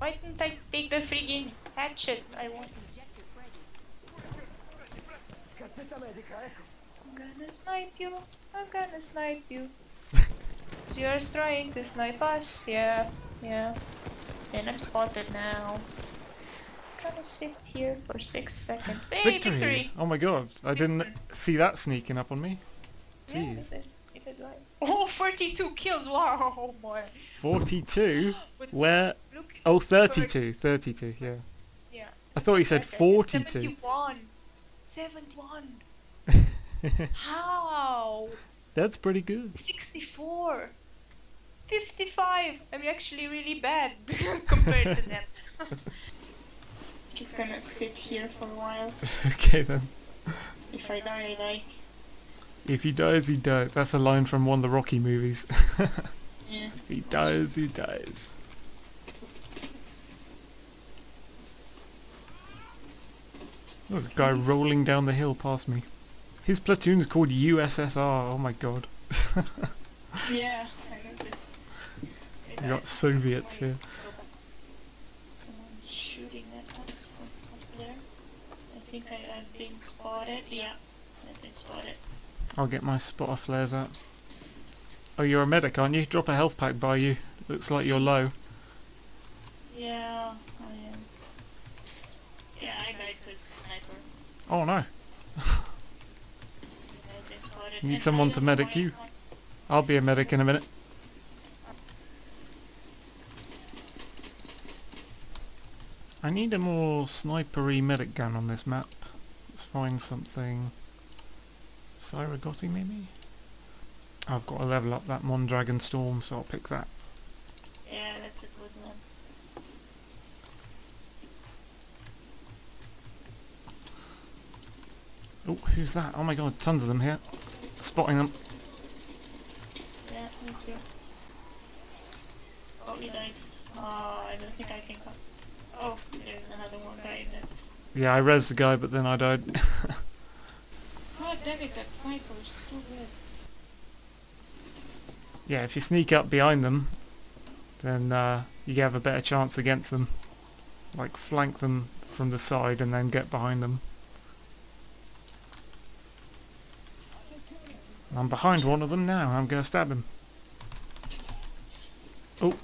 Why didn't I take the friggin' hatchet? I want. I'm gonna snipe you. I'm gonna snipe you. You're trying to snipe us. Yeah, yeah. And I'm spotted now. Gonna sit here for 6 seconds. Hey, victory! Oh my god, I didn't see that sneaking up on me. Jeez. Yeah, it did right. Oh, 42 kills! Wow, oh boy. 42? But Where? look, Oh, 32. 32, yeah. Yeah. I thought you said 42. 71. 71. How? That's pretty good. 64. 55. I'm actually really bad compared to them. Just gonna sit here for a while. Okay then. If I die, I die. If he dies, he dies. That's a line from one of the Rocky movies. Yeah. If he dies, he dies. There's a guy rolling down the hill past me. His platoon's called USSR. Oh my god. Yeah, I noticed. You got Soviets here. Someone's shooting at us from up there. I think I've been spotted. Yeah, I've been spotted. I'll get my spotter flares out. Oh, you're a medic, aren't you? Drop a health pack by you. Looks like you're low. Yeah, I am. Yeah, I died with sniper. Oh no. I've been spotted. You need someone to medic you. I'll be a medic in a minute. I need a more snipery medic gun on this map. Let's find something. Cyragoti maybe? I've got to level up that Mondragon Storm, so I'll pick that. Yeah, that's a good one. Oh, who's that? Oh my god, tons of them here. Spotting them. Yeah, me too. Oh, he died. I don't think I can come. Oh, there's another one guy that's... Yeah, I rezzed the guy, but then I died. God damn it, that sniper is so good. Yeah, if you sneak up behind them, then you have a better chance against them. Like, flank them from the side and then get behind them. I'm behind one of them now, I'm gonna stab him. Oh!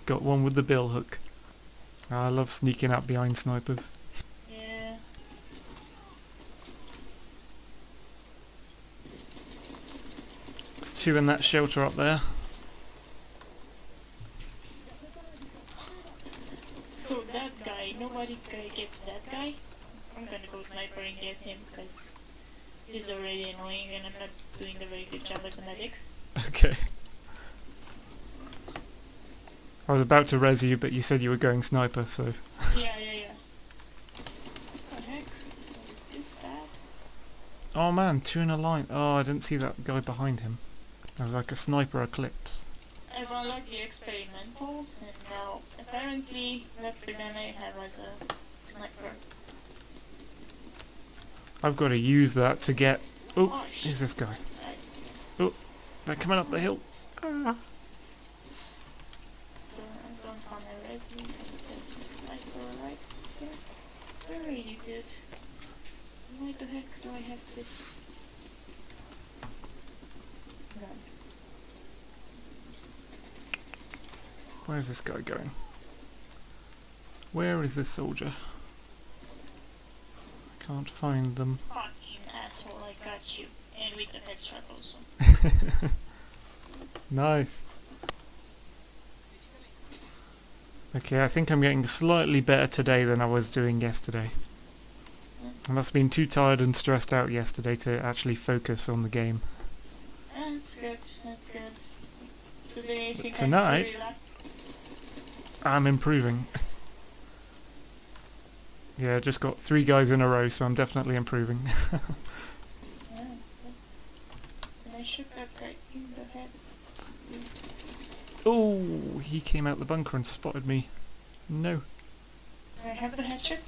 Got one with the bill hook. I love sneaking up behind snipers. Yeah. There's two in that shelter up there. So that guy, nobody gets that guy. I'm gonna go sniper and get him because he's already annoying and I'm not doing a very good job as a medic. Okay. I was about to res you, but you said you were going sniper, so... Yeah. What the heck? Is this bad? Oh man, two in a line. Oh, I didn't see that guy behind him. There was like a sniper eclipse. I've unlocked the experimental and now apparently that's the gun I have as a sniper. I've got to use that to get... Oh, Oh, who's this guy? Oh, they're coming up the hill. Ah. Don't wanna res me because that's a sniper right there. Very good. Why the heck do I have this gun? Where's this guy going? Where is this soldier? I can't find them. Fucking asshole, I got you. And with the headshot also. Nice. Okay, I think I'm getting slightly better today than I was doing yesterday. I must have been too tired and stressed out yesterday to actually focus on the game. That's good, that's good. Today I think tonight- I'm too relaxed. I'm improving. Yeah, just got 3 guys in a row, so I'm definitely improving. Yeah, that's good. And I shoot that guy in the head. Please. Oh, he came out the bunker and spotted me. No. Do I have the hatchet?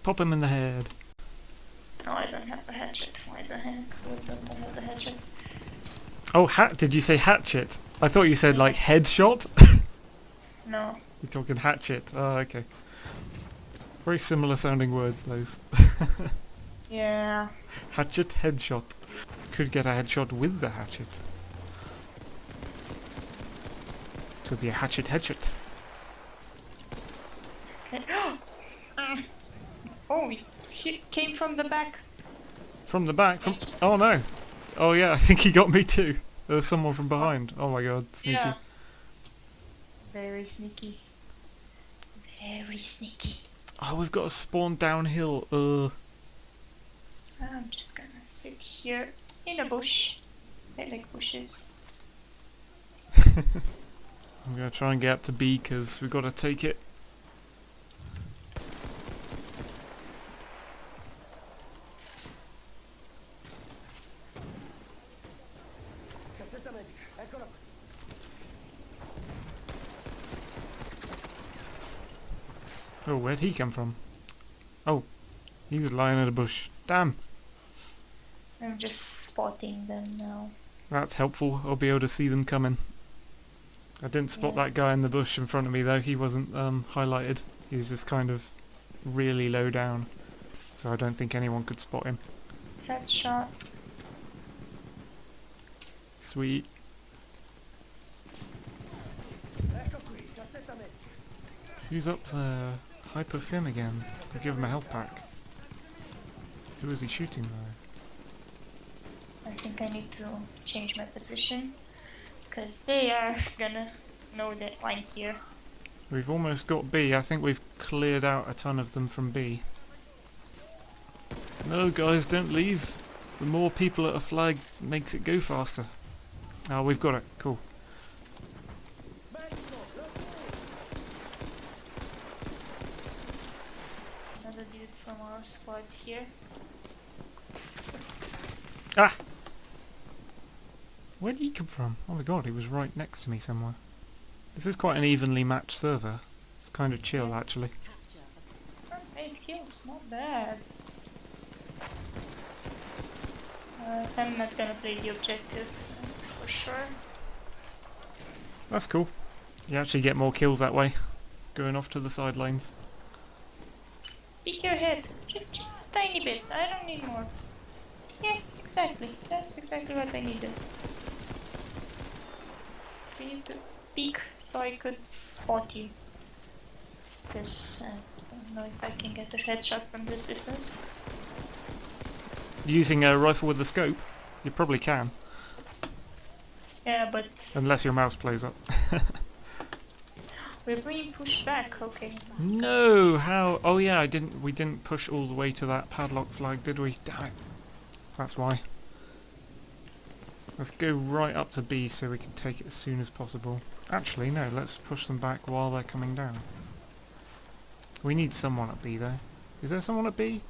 Pop him in the head. No, I don't have the hatchet. Why the heck? I don't have the hatchet. Oh, did you say hatchet? I thought you said like headshot. No. You're talking hatchet. Oh, okay. Very similar sounding words, those. Yeah. Hatchet, headshot. Could get a headshot with the hatchet. So be a hatchet, headshot. Oh, he came from the back. From the back? From... Oh no! Oh yeah, I think he got me too. There was someone from behind. Oh my god, sneaky. Yeah. Very sneaky. Very sneaky. Oh, we've got to spawn downhill. I'm just gonna sit here in a bush. I like bushes. I'm gonna try and get up to B because we've got to take it. Oh, where'd he come from? Oh, he was lying in a bush. Damn! I'm just spotting them now. That's helpful. I'll be able to see them coming. I didn't spot that guy in the bush in front of me though. He wasn't highlighted. He's just kind of really low down. So I don't think anyone could spot him. Headshot. Sweet. Who's up there? Hyperfim again. I'll give him a health pack. Who is he shooting though? I think I need to change my position. Because they are gonna know that I'm here. We've almost got B. I think we've cleared out a ton of them from B. No guys, don't leave. The more people at a flag makes it go faster. Oh, we've got it. Cool. Another dude from our squad here. Ah! Where did he come from? Oh my god, he was right next to me somewhere. This is quite an evenly matched server. It's kind of chill actually. 8 kills, not bad. I'm not gonna play the objective, that's for sure. That's cool. You actually get more kills that way. Going off to the sidelines. Peek your head, just a tiny bit, I don't need more. Yeah, exactly, that's exactly what I needed. We need to peek so I could spot you. Because I don't know if I can get a headshot from this distance. Using a rifle with the scope, you probably can. Yeah, but Unless your mouse plays up. we're being pushed back, okay. No, how? Oh yeah, we didn't push all the way to that padlock flag, did we? Damn it. That's why. Let's go right up to B so we can take it as soon as possible. Actually, no, let's push them back while they're coming down. We need someone at B though. Is there someone at B?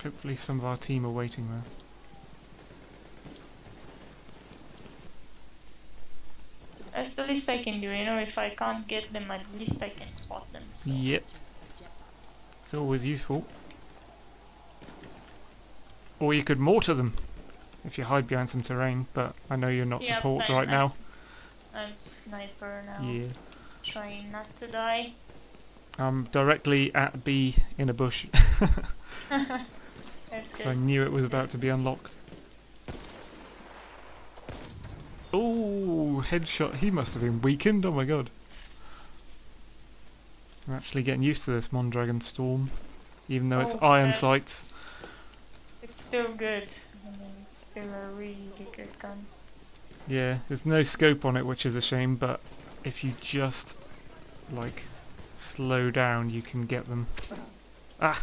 Hopefully some of our team are waiting there. That's the least I can do, you know, if I can't get them, at least I can spot them. So. Yep. It's always useful. Or you could mortar them if you hide behind some terrain, but I know you're not support right now. I'm sniper now. Yeah. Trying not to die. I'm directly at B in a bush. That's So I good. knew it was about to be unlocked. Oh, headshot. He must have been weakened. Oh my god. I'm actually getting used to this Mondragon Storm. Even though it's iron sights. It's still good. I mean, it's still a really good gun. Yeah, there's no scope on it, which is a shame, but if you just, like, slow down, you can get them. Ah!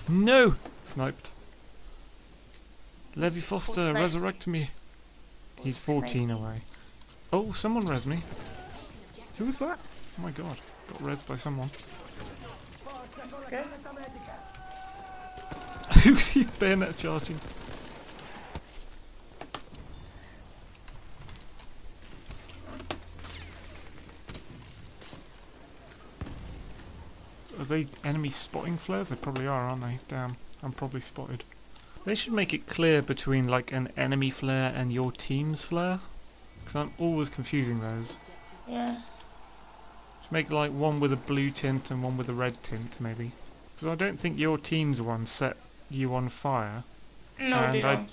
No! Sniped. Levi Foster, resurrect me. He's 14 away. Oh, someone res me. Who was that? Oh my god. Got resed by someone. That's good. Who's he bayonet charging? Are they enemy spotting flares? They probably are, aren't they? Damn, I'm probably spotted. They should make it clear between like an enemy flare and your team's flare, because I'm always confusing those. Yeah. Just make like one with a blue tint and one with a red tint, maybe. Because I don't think your team's one set you on fire. No, And they don't.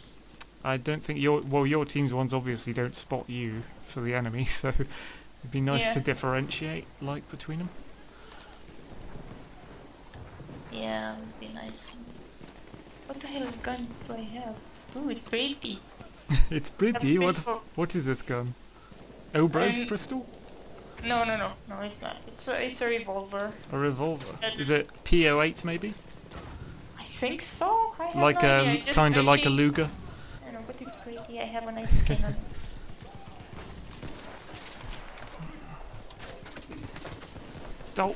I don't think your team's ones obviously don't spot you for the enemy, so it'd be nice to differentiate like between them. Yeah, it would be nice. What the hell gun do I have? Ooh, it's pretty. It's pretty. What is this gun? Obra's pistol? No, it's not. It's a revolver. A revolver. Is it PO8 maybe? I think so. I have Like no a idea. kind of like a Luger. I know, but it's pretty. I have a nice skin on it. Oh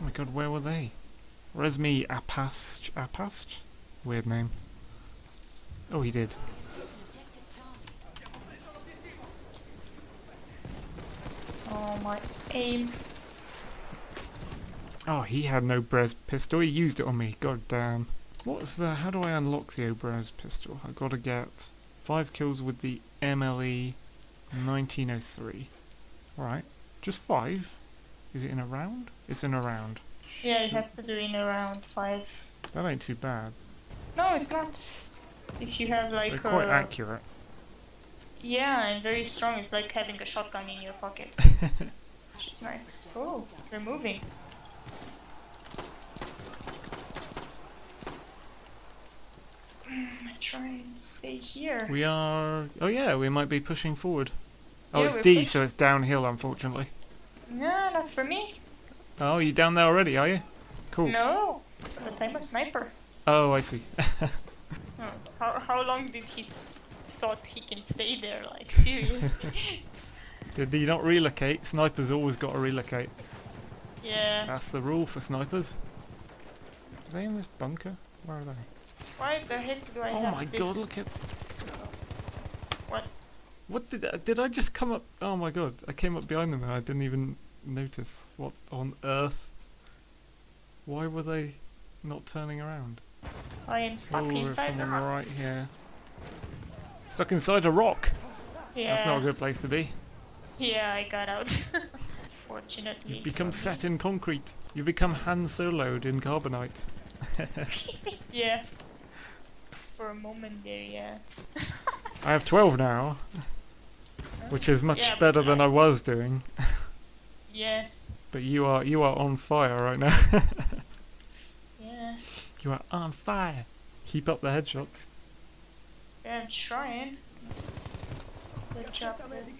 my god, where were they? Resmi Apast? Weird name. Oh, he did. Oh, my aim. Oh, he had an Obraz pistol. He used it on me. God damn. What's the... How do I unlock the Obraz pistol? I gotta get 5 kills with the MLE 1903. Right. Just 5? Is it in a round? It's in a round. Yeah, you have to do in around 5. That ain't too bad. No, it's not. If you have like They're quite accurate. Yeah, and very strong. It's like having a shotgun in your pocket. It's nice. Oh, they're moving. I try and stay here. We are... Oh yeah, we might be pushing forward. Oh, Yeah, it's we're D, so it's downhill, unfortunately. No, not for me. Oh, you down there already, are you? Cool. No, but I'm a sniper. Oh, I see. How long did he thought he can stay there? Like, seriously? Did he not relocate? Snipers always got to relocate. Yeah. That's the rule for snipers. Are they in this bunker? Where are they? Why the heck do I have Oh my this? god, look at... What? What did I just come up... Oh my god, I came up behind them and I didn't even notice. What on earth? Why were they not turning around? I am stuck There's inside the someone rock. right here. Stuck inside a rock! Yeah. That's not a good place to be. Yeah, I got out. Fortunately. You've become set in concrete. You become Han Solo'd in carbonite. Yeah. For a moment there, yeah. I have 12 now, which is much better than I was doing. Yeah. But you are on fire right now. Yeah. You are on fire. Keep up the headshots. Yeah, I'm trying. Good job. Good.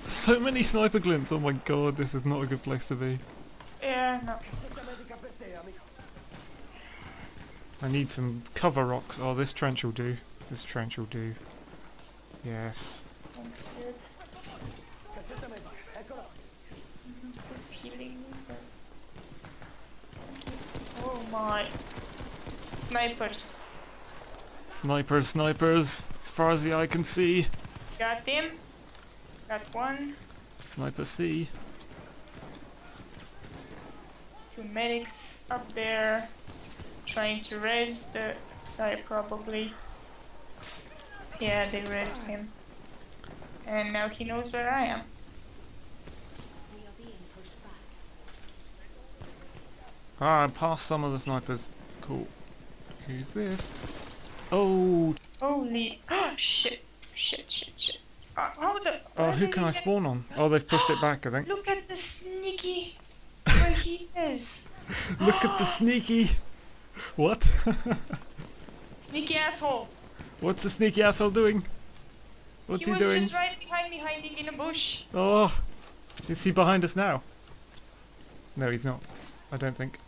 So many sniper glints. Oh my god, this is not a good place to be. Yeah, no. I need some cover rocks. Oh, this trench will do. This trench will do. Yes. Thanks, dude. He's healing me, but... Oh my. Snipers. Snipers, snipers. As far as the eye can see. Got him. Got one. Sniper C. 2 medics up there. Trying to res the guy probably. Yeah, they resed him. And now he knows where I am. Ah, I passed some of the snipers. Cool. Who's this? Oh! Holy... shit. Shit. How the... Oh, who can I spawn on? Oh, they've pushed it back, I think. Look at the sneaky... where he is. Look at the sneaky... What? Sneaky asshole. What's the sneaky asshole doing? What's he doing? He was just right behind me, hiding in a bush. Oh! Is he behind us now? No, he's not. I don't think.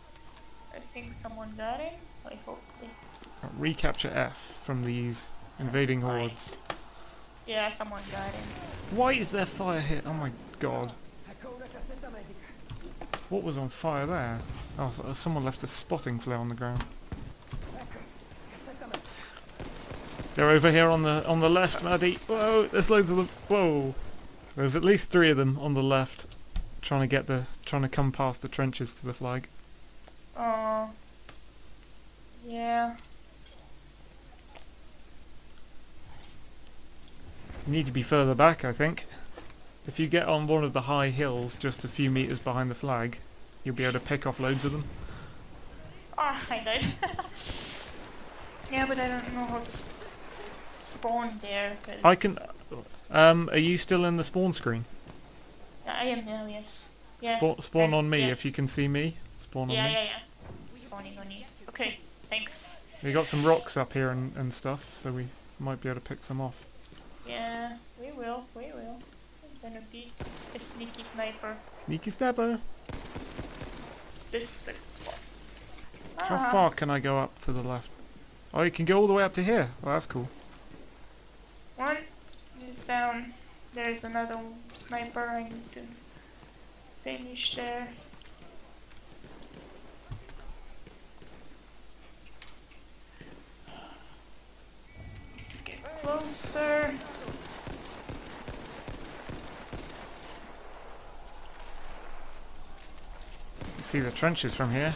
I think someone got him. I hope they... Recapture F from these invading hordes. Yeah, someone got him. Why is there fire here? Oh my god. What was on fire there? Oh, so someone left a spotting flare on the ground. They're over here on the left, Maddie. Whoa, there's loads of them. Whoa. There's at least 3 of them on the left. trying to come past the trenches to the flag. Oh. Yeah. You need to be further back, I think. If you get on one of the high hills just a few meters behind the flag, you'll be able to pick off loads of them. Ah, I died. Yeah, but I don't know how to spawn there. I can... are you still in the spawn screen? Yeah, I am now, yes. Yeah. Spawn on me, yeah. if you can see me. Spawn on me. Yeah. Spawning on you. Okay, thanks. We got some rocks up here and stuff, so we might be able to pick some off. Yeah, we will. I'm gonna be a sneaky sniper. Sneaky stabber! This is a good spot. How far can I go up to the left? Oh, you can go all the way up to here. Well, that's cool. One is down. There's another sniper I need to finish there. Get closer. You see the trenches from here.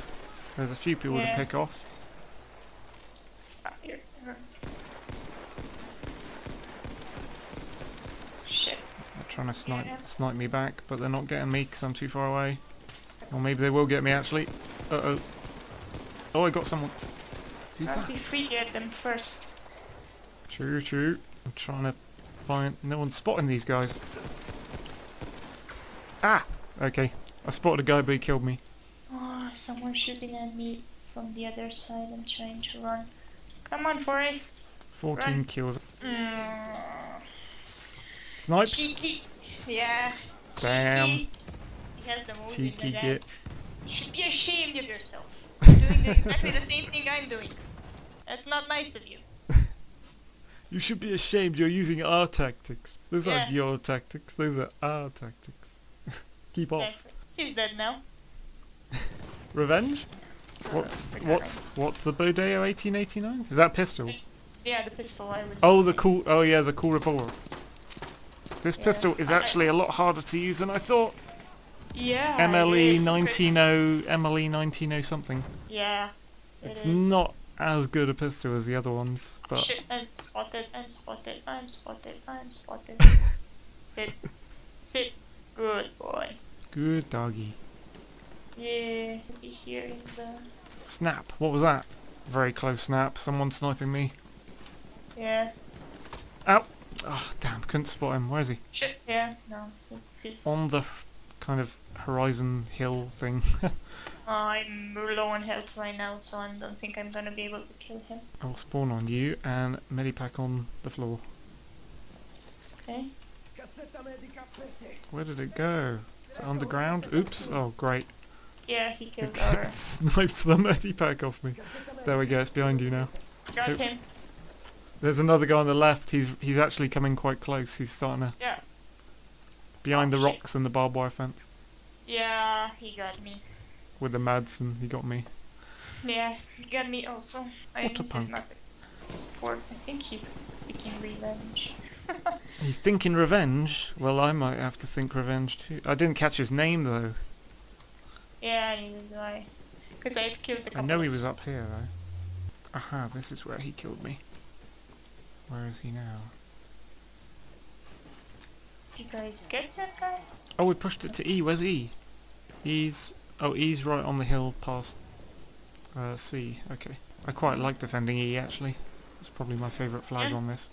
There's a few people to pick off. Ah, here. Shit. They're trying to snipe me back, but they're not getting me because I'm too far away. Or maybe they will get me actually. Uh-oh. Oh, I got someone. Who's that? Be free to get them first. True. I'm trying to find... No one's spotting these guys. Ah! Okay. I spotted a guy, but he killed me. Oh, someone shooting at me from the other side. I'm trying to run. Come on, Forrest. 14 Run. kills. Mm. Snipe! Cheeky. Yeah. Damn. Cheeky. He has the most Cheeky in the git. You should be ashamed of yourself. You're doing exactly the same thing I'm doing. That's not nice of you. You should be ashamed, you're using our tactics. Those aren't your tactics, those are our tactics. Keep off. He's dead now. Revenge? What's the Bodeo 1889? Is that pistol? Yeah, the pistol I was Oh, the cool revolver. This pistol is actually a lot harder to use than I thought. Yeah. MLE 190 MLE 190 something. Yeah. It's not as good a pistol as the other ones, but shit, I'm spotted. Sit. Good boy. good doggy. Yeah, be hearing the... Snap, what was that? Very close snap, someone sniping me. Yeah. Ow! Oh, damn, couldn't spot him. Where is he? Shit, yeah, no. It's On the kind of horizon hill thing. I'm low on health right now, so I don't think I'm gonna be able to kill him. I'll spawn on you and medipack on the floor. Okay. Where did it go? Is it underground? Oops. Oh, great. Yeah, he killed our... Sniped the medipack off me. There we go, it's behind you now. Got him. There's another guy on the left. He's actually coming quite close. He's starting to... Yeah. Behind the rocks and the barbed wire fence. Yeah, he got me. With the mads, and he got me. Yeah, he got me also. What a punk. I think he's seeking revenge. He's thinking revenge? Well, I might have to think revenge too. I didn't catch his name though. Yeah, neither do I. Because I've killed a couple. I know he was up here though. Aha, this is where he killed me. Where is he now? You guys get that guy? Oh, we pushed it to E. Where's E? E's right on the hill past C. Okay. I quite like defending E actually. It's probably my favourite flag on this.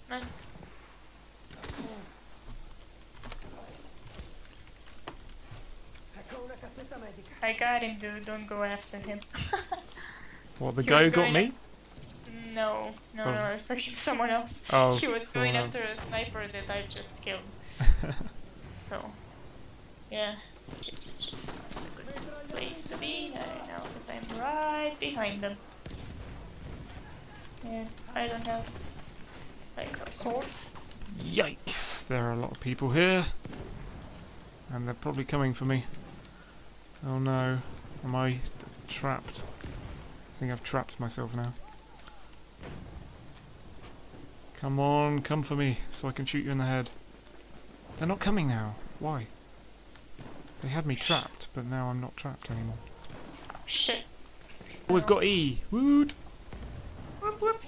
Nice. I got him, dude. Don't go after him. What, the guy who got me? No, sorry, someone else. Oh, he was going after a sniper that I just killed. So, yeah. Good place to be right now, because I'm right behind them. And I don't have, like, a sword. Yikes! There are a lot of people here. And they're probably coming for me. Oh no. Am I trapped? I think I've trapped myself now. Come on, come for me, so I can shoot you in the head. They're not coming now. Why? They had me trapped, but now I'm not trapped anymore. Shit. Oh, we've got E! Woot! Whoop, whoop.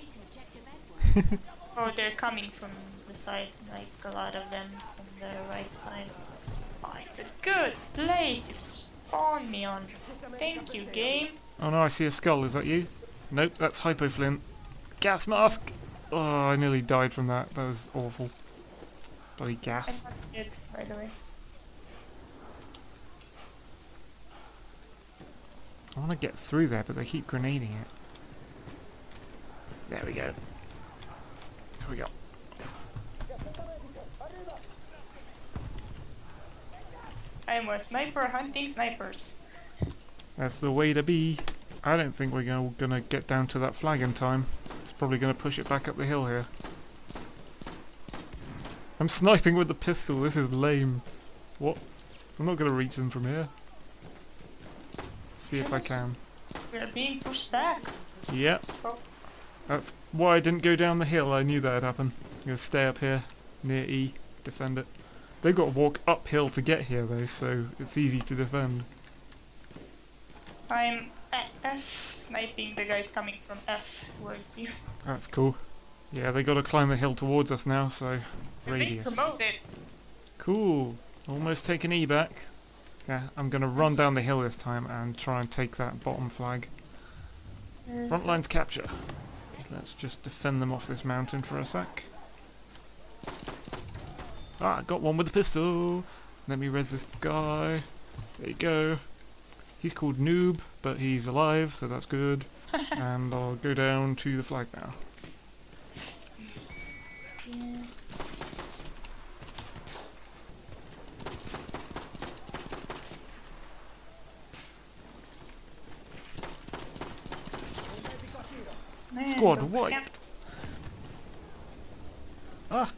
Oh, they're coming from the side, like a lot of them from the right side. Oh, it's a good place you spawned me on. Thank you, game. Oh no, I see a skull. Is that you? Nope, that's Hypoflint. Gas mask! Oh, I nearly died from that. That was awful. Bloody I'm gas. not dead, by the way. I want to get through there, but they keep grenading it. There we go. There we go. I'm a sniper hunting snipers. That's the way to be. I don't think we're gonna get down to that flag in time. It's probably gonna push it back up the hill here. I'm sniping with the pistol. This is lame. What? I'm not gonna reach them from here. See if I can. We're being pushed back. Yep. Oh. That's why I didn't go down the hill. I knew that would happen. I'm gonna stay up here near E, defend it. They've got to walk uphill to get here though, so it's easy to defend. I'm at F sniping the guys coming from F towards you. That's cool. Yeah, they got to climb the hill towards us now, so You're being radius. promoted. Cool. Almost taken E back. Yeah, I'm gonna run down the hill this time and try and take that bottom flag. Front lines capture. Let's just defend them off this mountain for a sec. Ah, got one with the pistol. Let me res this guy. There you go. He's called Noob, but he's alive, so that's good. And I'll go down to the flag now. Yeah. Man, Squad those wiped. Ah,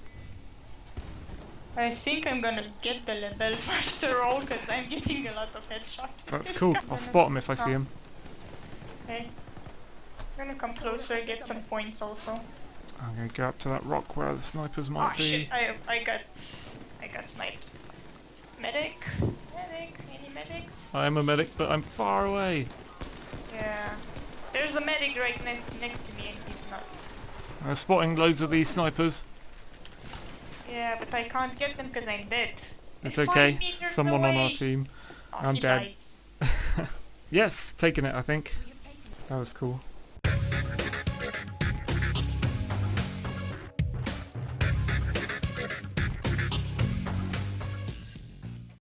I think I'm gonna get the level after all, because I'm getting a lot of headshots. that's cool. I'll spot him if I see him. Okay. I'm gonna come closer, get some points also. I'm gonna go up to that rock where the snipers might Ah be. shit, I got sniped. Medic? Medic? Any medics? I am a medic, but I'm far away. Yeah. There's a medic right next to me and he's not. I'm spotting loads of these snipers. Yeah, but I can't get them because I'm dead. It's They're okay. 5 meters Someone on our away. team. Oh, I'm he dead. died. Yes, taking it, I think. That was cool.